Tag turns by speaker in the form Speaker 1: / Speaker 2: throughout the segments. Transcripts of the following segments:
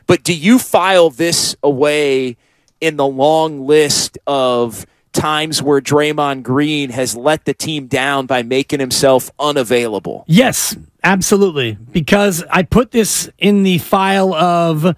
Speaker 1: But do you file this away in the long list of times where Draymond Green has let the team down by making himself unavailable?
Speaker 2: Yes, absolutely. Because I put this in the file of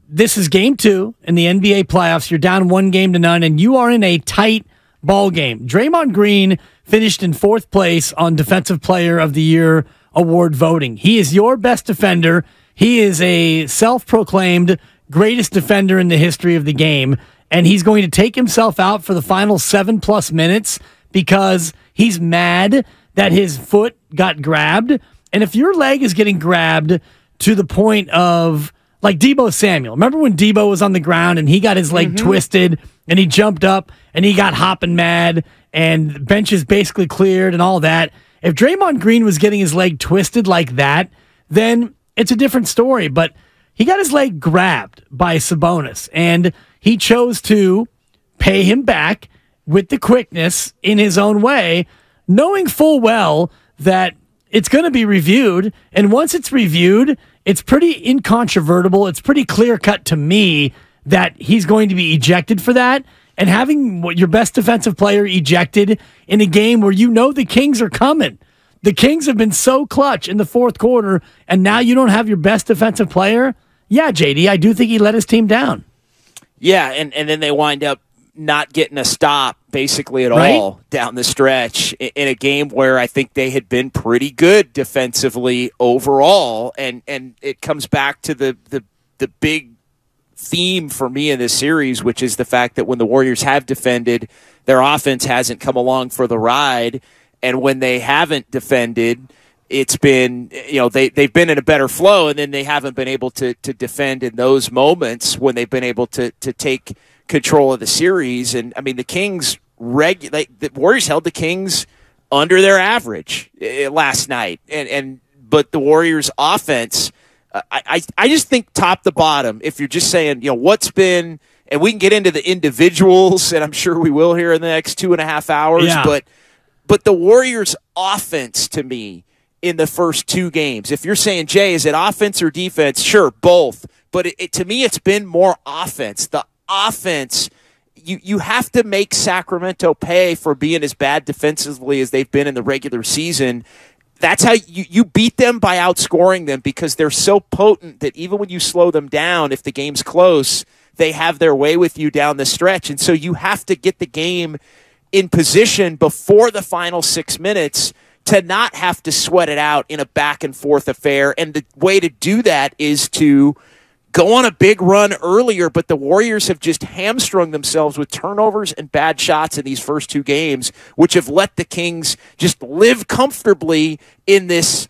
Speaker 2: this is game 2 in the NBA playoffs. You're down 1-0, and you are in a tight ball game. Draymond Green finished in 4th place on Defensive Player of the Year award voting. He is your best defender. He is a self-proclaimed greatest defender in the history of the game, and he's going to take himself out for the final 7+ minutes because he's mad that his foot got grabbed. And if your leg is getting grabbed to the point of, like Debo Samuel, remember when Debo was on the ground and he got his leg twisted and he jumped up and he got hopping mad and benches basically cleared and all that? If Draymond Green was getting his leg twisted like that, then it's a different story. But he got his leg grabbed by Sabonis, and he chose to pay him back with the quickness in his own way, knowing full well that it's going to be reviewed. And once it's reviewed, it's pretty incontrovertible. It's pretty clear-cut to me that he's going to be ejected for that. And having your best defensive player ejected in a game where you know the Kings are coming. The Kings have been so clutch in the 4th quarter, and now you don't have your best defensive player. Yeah, JD, I do think he let his team down.
Speaker 1: Yeah, and then they wind up not getting a stop basically at all down the stretch in a game where I think they had been pretty good defensively overall. And it comes back to the big theme for me in this series, which is the fact that when the Warriors have defended, their offense hasn't come along for the ride. And when they haven't defended, it's been, they've been in a better flow, and then they haven't been able to defend in those moments when they've been able to take control of the series. And I mean, the Warriors held the Kings under their average last night, but the Warriors' offense, I just think top to bottom, if you're just saying, what's been, and we can get into the individuals, and I'm sure we will here in the next 2.5 hours, but the Warriors' offense to me in the first 2 games, if you're saying, Jay, is it offense or defense? Sure, both. But to me, it's been more offense. The offense, you have to make Sacramento pay for being as bad defensively as they've been in the regular season. That's how you beat them, by outscoring them, because they're so potent that even when you slow them down, if the game's close, they have their way with you down the stretch. And so you have to get the game in position before the final 6 minutes to not have to sweat it out in a back-and-forth affair. And the way to do that is to go on a big run earlier, but the Warriors have just hamstrung themselves with turnovers and bad shots in these first 2 games, which have let the Kings just live comfortably in this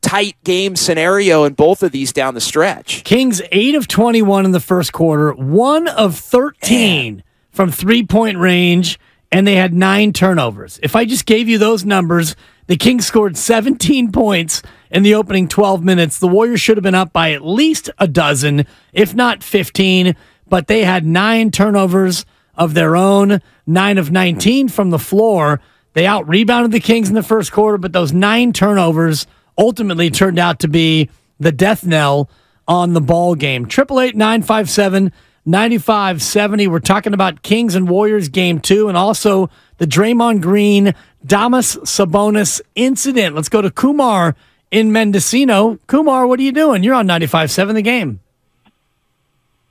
Speaker 1: tight game scenario in both of these down the stretch.
Speaker 2: Kings 8 of 21 in the first quarter, 1 of 13 from 3-point range, and they had 9 turnovers. If I just gave you those numbers, the Kings scored 17 points in the opening 12 minutes. The Warriors should have been up by at least a dozen, if not 15, but they had 9 turnovers of their own, 9 of 19 from the floor. They out-rebounded the Kings in the first quarter, but those 9 turnovers ultimately turned out to be the death knell on the ball game. 888-957-9570. We're talking about Kings and Warriors game 2, and also the Draymond Green, Damas Sabonis incident. Let's go to Kumar in Mendocino. Kumar, what are you doing? You're on 95.7 The Game.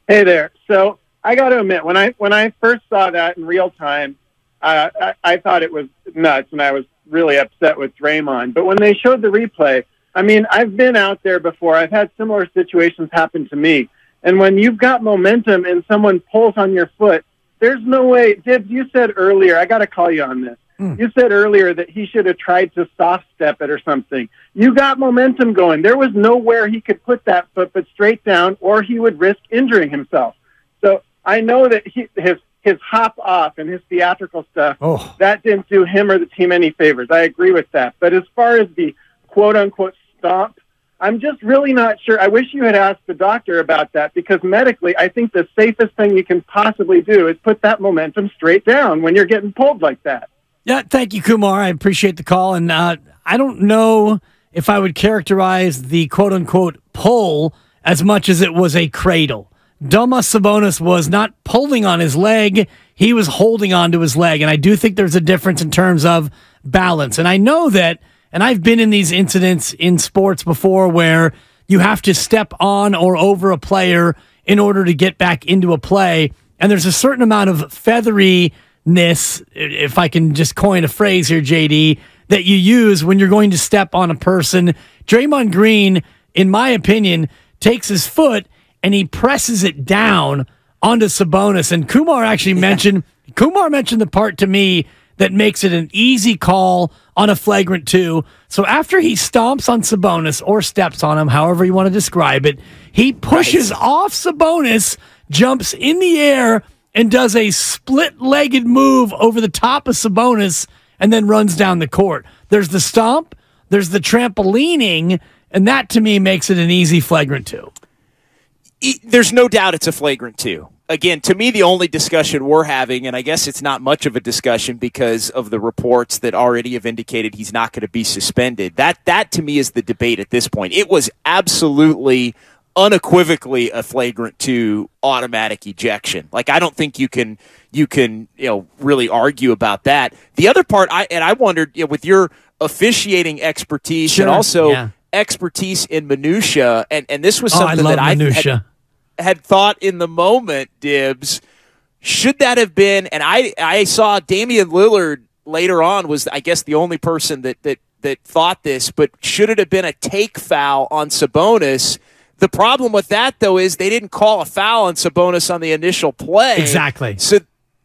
Speaker 3: Hey there. So I got to admit, when I first saw that in real time, I thought it was nuts, and I was really upset with Draymond. But when they showed the replay, I mean, I've been out there before. I've had similar situations happen to me. And when you've got momentum and someone pulls on your foot, there's no way. Dibs, you said earlier, I got to call you on this. You said earlier that he should have tried to soft step it or something. You got momentum going. There was nowhere he could put that foot but straight down, or he would risk injuring himself. So I know that his hop off and his theatrical stuff, that didn't do him or the team any favors. I agree with that. But as far as the quote-unquote stomp, I'm just really not sure. I wish you had asked the doctor about that, because medically, I think the safest thing you can possibly do is put that momentum straight down when you're getting pulled like that.
Speaker 2: Yeah, thank you, Kumar. I appreciate the call. And I don't know if I would characterize the quote-unquote pull as much as it was a cradle. Domas Sabonis was not pulling on his leg, he was holding on to his leg. And I do think there's a difference in terms of balance. And I know that, and I've been in these incidents in sports before where you have to step on or over a player in order to get back into a play. And there's a certain amount of featheriness, if I can just coin a phrase here, JD, that you use when you're going to step on a person. Draymond Green, in my opinion, takes his foot and he presses it down onto Sabonis. And Kumar actually mentioned the part to me that makes it an easy call on a flagrant 2. So after he stomps on Sabonis or steps on him, however you want to describe it, he pushes off Sabonis, jumps in the air, and does a split-legged move over the top of Sabonis and then runs down the court. There's the stomp, there's the trampolining, and that to me makes it an easy flagrant 2.
Speaker 1: There's no doubt it's a flagrant 2. Again, to me, the only discussion we're having, and I guess it's not much of a discussion because of the reports that already have indicated he's not going to be suspended. That to me is the debate at this point. It was absolutely, unequivocally a flagrant 2 automatic ejection. Like, I don't think you can really argue about that. The other part, I wondered, with your officiating expertise and also expertise in minutia, and this was something that I had thought in the moment, Dibs, should that have been, and I saw Damian Lillard later on was, I guess, the only person that thought this, but should it have been a take foul on Sabonis? The problem with that, though, is they didn't call a foul on Sabonis on the initial play.
Speaker 2: Exactly.
Speaker 1: So,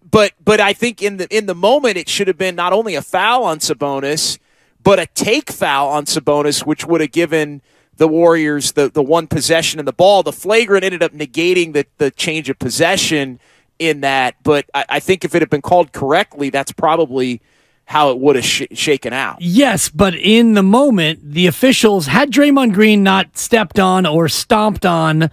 Speaker 1: but I think in the moment it should have been not only a foul on Sabonis, but a take foul on Sabonis, which would have given the Warriors the one possession in the ball. The flagrant ended up negating the change of possession in that. But I think if it had been called correctly, that's probably how it would have shaken out.
Speaker 2: Yes, but in the moment, the officials, had Draymond Green not stepped on or stomped on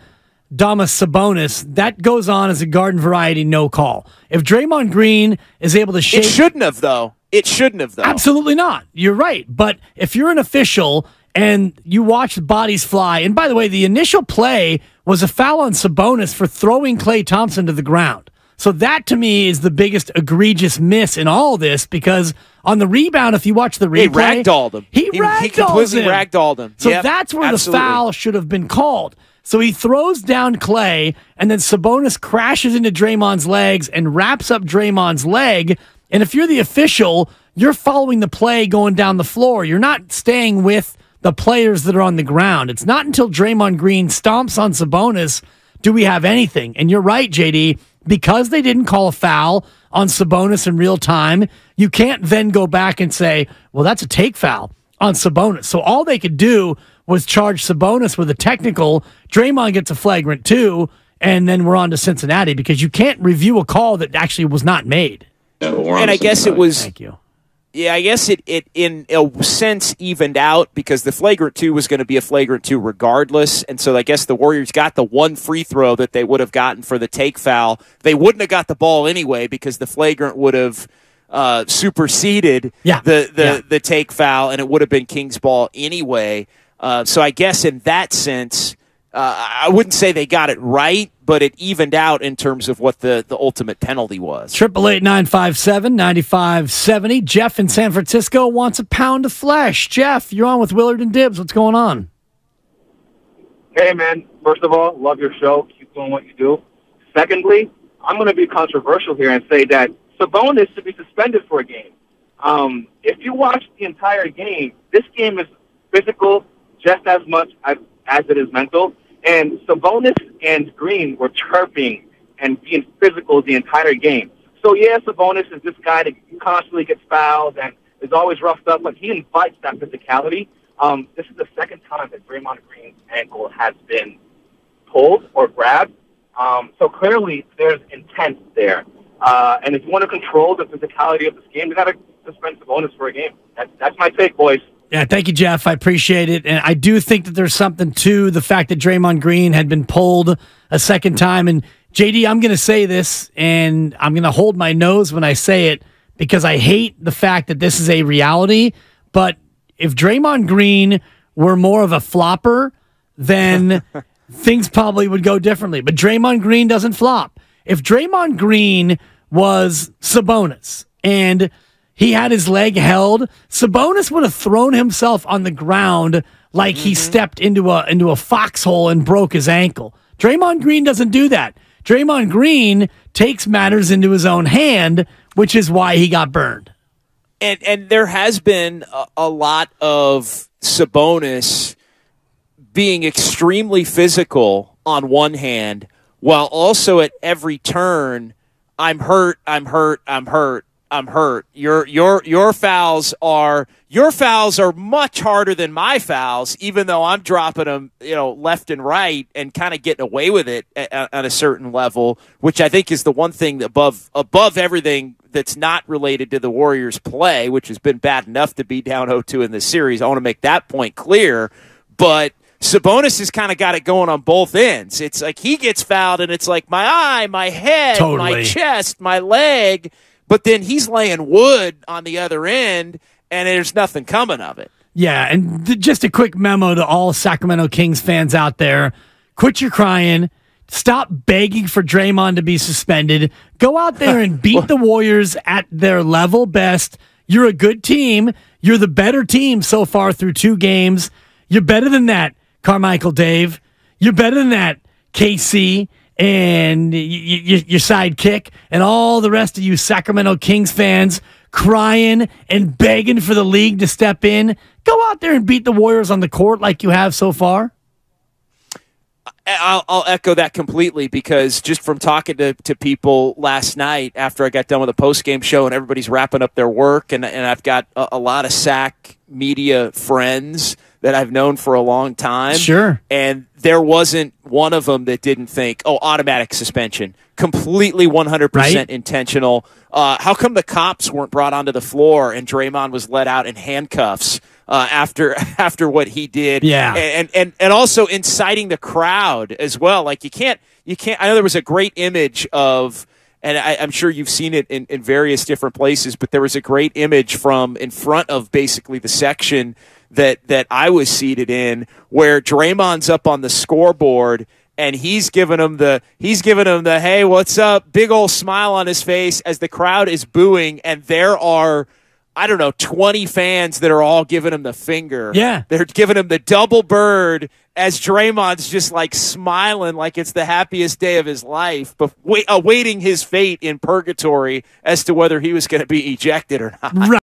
Speaker 2: Domas Sabonis, that goes on as a garden variety no call. If Draymond Green is able to shake...
Speaker 1: It shouldn't have, though. Absolutely
Speaker 2: not. You're right. But if you're an official and you watch the bodies fly, and by the way, the initial play was a foul on Sabonis for throwing Klay Thompson to the ground. So that, to me, is the biggest egregious miss in all of this, because on the rebound, if you watch the replay...
Speaker 1: He ragdolled him.
Speaker 2: He
Speaker 1: completely ragdolled him.
Speaker 2: So that's where the foul should have been called. So he throws down Klay, and then Sabonis crashes into Draymond's legs and wraps up Draymond's leg. And if you're the official, you're following the play going down the floor. You're not staying with the players that are on the ground. It's not until Draymond Green stomps on Sabonis do we have anything. And you're right, JD, because they didn't call a foul on Sabonis in real time, you can't then go back and say, well, that's a take foul on Sabonis. So all they could do was charge Sabonis with a technical. Draymond gets a flagrant 2, and then we're on to Cincinnati, because you can't review a call that actually was not made.
Speaker 1: And I guess it was...
Speaker 2: Thank you.
Speaker 1: Yeah, I guess it in a sense evened out, because the flagrant 2 was going to be a flagrant 2 regardless. And so I guess the Warriors got the one free throw that they would have gotten for the take foul. They wouldn't have got the ball anyway, because the flagrant would have superseded the take foul, and it would have been King's ball anyway. So I guess in that sense, I wouldn't say they got it right, but it evened out in terms of what the ultimate penalty was.
Speaker 2: 888-957-9570. Jeff in San Francisco wants a pound of flesh. Jeff, you're on with Willard and Dibs. What's going on?
Speaker 4: Hey, man. First of all, love your show. Keep doing what you do. Secondly, I'm going to be controversial here and say that Sabonis should be suspended for a game. If you watch the entire game, this game is physical just as much as it is mental. And Sabonis and Green were chirping and being physical the entire game. So, yeah, Sabonis is this guy that constantly gets fouled and is always roughed up, but he invites that physicality. This is the second time that Draymond Green's ankle has been pulled or grabbed. So clearly there's intent there. And if you want to control the physicality of this game, you got to suspend Sabonis for a game. That's my take, boys.
Speaker 2: Yeah, thank you, Jeff. I appreciate it. And I do think that there's something to the fact that Draymond Green had been pulled a second time. And, JD, I'm going to say this, and I'm going to hold my nose when I say it, because I hate the fact that this is a reality. But if Draymond Green were more of a flopper, then things probably would go differently. But Draymond Green doesn't flop. If Draymond Green was Sabonis and he had his leg held, Sabonis would have thrown himself on the ground like he stepped into a foxhole and broke his ankle. Draymond Green doesn't do that. Draymond Green takes matters into his own hand, which is why he got burned.
Speaker 1: And there has been a lot of Sabonis being extremely physical on one hand, while also at every turn, I'm hurt, I'm hurt, I'm hurt, I'm hurt. Your fouls are much harder than my fouls, even though I'm dropping them, left and right and kind of getting away with it at a certain level, which I think is the one thing above everything that's not related to the Warriors' play, which has been bad enough to be down 0-2 in this series. I want to make that point clear, but Sabonis has kind of got it going on both ends. It's like he gets fouled, and it's like my eye, my head, my chest, my leg, but then he's laying wood on the other end, and there's nothing coming of it.
Speaker 2: Yeah, and just a quick memo to all Sacramento Kings fans out there. Quit your crying. Stop begging for Draymond to be suspended. Go out there and beat the Warriors at their level best. You're a good team. You're the better team so far through 2 games. You're better than that, Carmichael Dave. You're better than that, KC, and your sidekick, and all the rest of you Sacramento Kings fans crying and begging for the league to step in. Go out there and beat the Warriors on the court like you have so far.
Speaker 1: I'll echo that completely, because just from talking to people last night after I got done with a post-game show and everybody's wrapping up their work, and I've got a lot of SAC media friends that I've known for a long time.
Speaker 2: Sure.
Speaker 1: And there wasn't one of them that didn't think, automatic suspension, completely 100% intentional. How come the cops weren't brought onto the floor and Draymond was let out in handcuffs after what he did?
Speaker 2: Yeah.
Speaker 1: And also inciting the crowd as well. Like you can't, I know there was a great image of, and I'm sure you've seen it in various different places, but there was a great image from in front of basically the section that I was seated in, where Draymond's up on the scoreboard and he's giving him the hey, what's up, big old smile on his face as the crowd is booing, and there are 20 fans that are all giving him the finger.
Speaker 2: Yeah.
Speaker 1: They're giving him the double bird as Draymond's just like smiling like it's the happiest day of his life, but awaiting his fate in purgatory as to whether he was going to be ejected or not.
Speaker 2: Right.